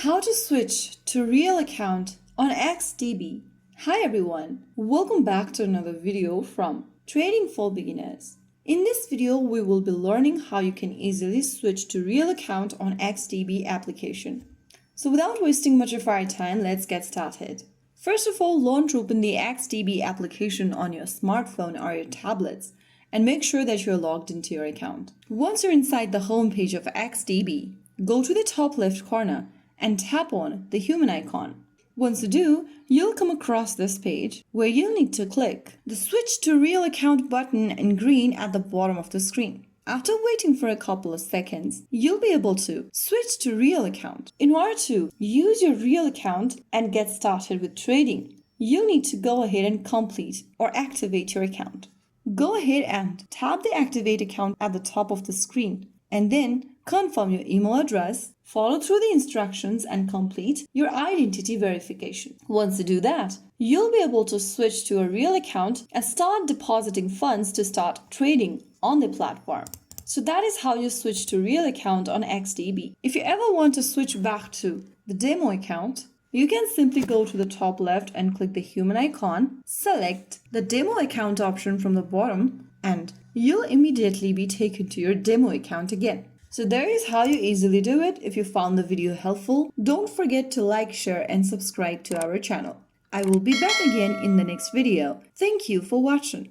How to switch to real account on XTB. Hi everyone, welcome back to another video from Trading for Beginners. In this video, we will be learning how you can easily switch to real account on XTB application. So without wasting much of our time, let's get started. First of all, launch open the XTB application on your smartphone or your tablets and make sure that you're logged into your account. Once you're inside the home page of XTB, go to the top left corner and tap on the human icon. Once you do, you'll come across this page where you'll need to click the Switch to Real Account button in green at the bottom of the screen. After waiting for a couple of seconds, you'll be able to switch to Real Account. In order to use your Real Account and get started with trading, you'll need to go ahead and complete or activate your account. Go ahead and tap the Activate Account at the top of the screen and then confirm your email address, follow through the instructions and complete your identity verification. Once you do that, you'll be able to switch to a real account and start depositing funds to start trading on the platform. So that is how you switch to real account on XTB. If you ever want to switch back to the demo account, you can simply go to the top left and click the human icon, select the demo account option from the bottom, and you'll immediately be taken to your demo account again. So there is how you easily do it. If you found the video helpful, don't forget to like, share and subscribe to our channel. I will be back again in the next video. Thank you for watching.